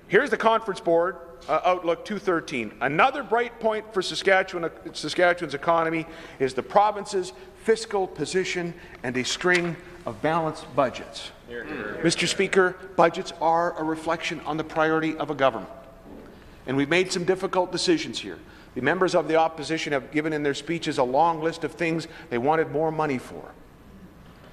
Here's the Conference Board Outlook 213. Another bright point for Saskatchewan's economy is the province's fiscal position and a string of balanced budgets. Mr. Speaker, budgets are a reflection on the priority of a government. And we've made some difficult decisions here. The members of the opposition have given in their speeches a long list of things they wanted more money for.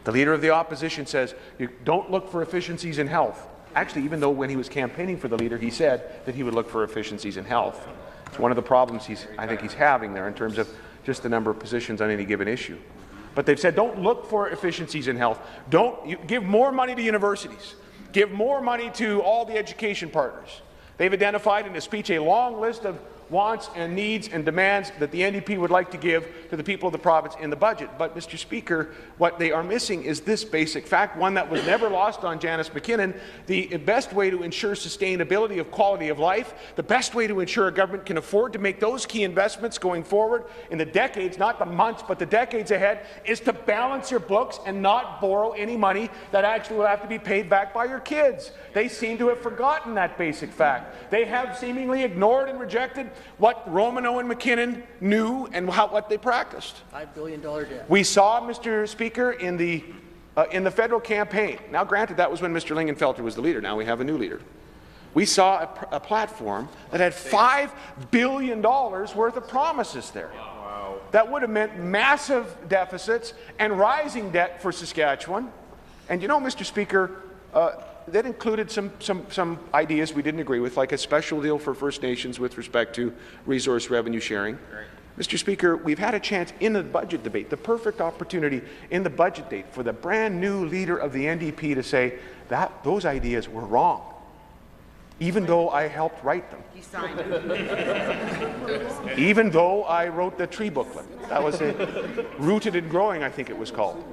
The Leader of the Opposition says, you don't look for efficiencies in health. Actually, even though when he was campaigning for the Leader, he said that he would look for efficiencies in health. It's one of the problems I think he's having there in terms of just the number of positions on any given issue. But they've said, don't look for efficiencies in health. Give more money to universities. Give more money to all the education partners. They've identified in a speech a long list of wants and needs and demands that the NDP would like to give to the people of the province in the budget. But, Mr. Speaker, what they are missing is this basic fact, one that was never lost on Janice McKinnon. The best way to ensure sustainability of quality of life, the best way to ensure a government can afford to make those key investments going forward in the decades, not the months, but the decades ahead, is to balance your books and not borrow any money that actually will have to be paid back by your kids. They seem to have forgotten that basic fact. They have seemingly ignored and rejected what Romano and McKinnon knew and what they practiced. $5 billion debt. We saw, Mr. Speaker, in the federal campaign. Now, granted, that was when Mr. Lingenfelter was the leader. Now we have a new leader. We saw a platform that had $5 billion worth of promises there. Wow. That would have meant massive deficits and rising debt for Saskatchewan. And you know, Mr. Speaker, that included some ideas we didn't agree with, like a special deal for First Nations with respect to resource revenue sharing. Right. Mr. Speaker, we've had a chance in the budget debate, the perfect opportunity in the budget debate for the brand new leader of the NDP to say that those ideas were wrong, even though I helped write them. He signed it. Even though I wrote the tree booklet. That was Rooted and Growing, I think it was called.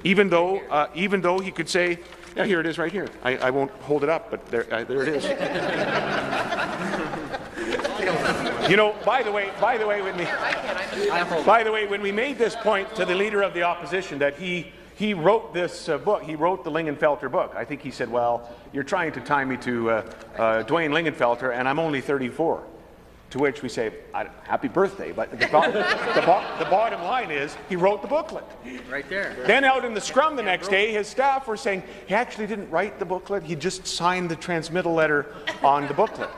Even though he could say, yeah, here it is right here. I won't hold it up, but there it is. You know, by the way, when we made this point to the Leader of the Opposition that he wrote this book, he wrote the Lingenfelter book. I think he said, well, you're trying to tie me to Dwayne Lingenfelter, and I'm only 34. To which we say, happy birthday, but the bottom line is he wrote the booklet. Right there. Then out in the scrum the next day, his staff were saying he actually didn't write the booklet, he just signed the transmittal letter on the booklet.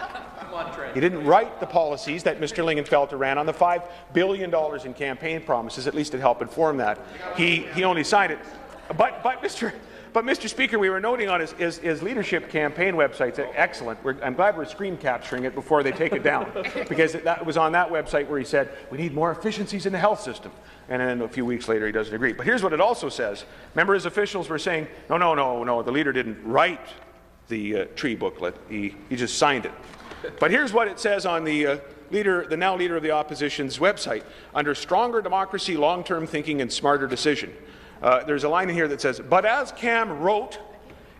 He didn't write the policies that Mr. Lingenfelter ran on, the $5 billion in campaign promises, at least to help inform that. He only signed it. But Mr. Speaker, we were noting on his leadership campaign website, excellent. I'm glad we're screen capturing it before they take it down, because that was on that website where he said, we need more efficiencies in the health system. And then a few weeks later, he doesn't agree. But here's what it also says. Remember, his officials were saying, no, the leader didn't write the tree booklet. He just signed it. But here's what it says on the now Leader of the Opposition's website, under stronger democracy, long-term thinking, and smarter decision. There's a line in here that says, but as Cam wrote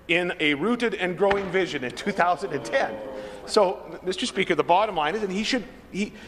in a Rooted and Growing vision in 2010. So, Mr. Speaker, the bottom line is, and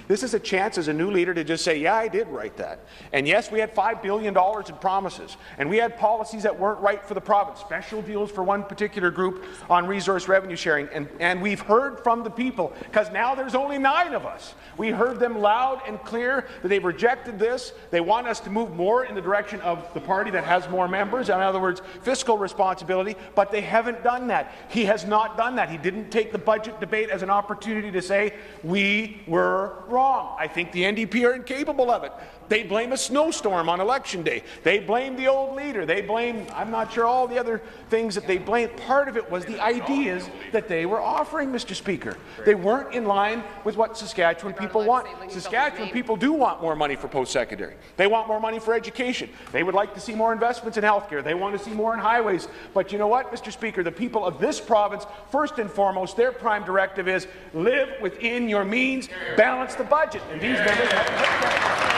this is a chance as a new leader to just say, yeah, I did write that. And yes, we had $5 billion in promises, and we had policies that weren't right for the province, special deals for one particular group on resource revenue sharing, and we've heard from the people, because now there's only 9 of us. We heard them loud and clear that they've rejected this. They want us to move more in the direction of the party that has more members, in other words, fiscal responsibility, but they haven't done that. He has not done that. He didn't take the budget debate as an opportunity to say, we were wrong. I think the NDP are incapable of it. They blame a snowstorm on election day. They blame the old leader. They blame, I'm not sure, all the other things that they blame. Part of it was the ideas that they were offering, Mr. Speaker. They weren't in line with what Saskatchewan people want. Saskatchewan people do want more money for post-secondary. They want more money for education. They would like to see more investments in healthcare. They want to see more in highways. But you know what, Mr. Speaker, the people of this province, first and foremost, their prime directive is live within your means, balance the budget. And these members haven't done that.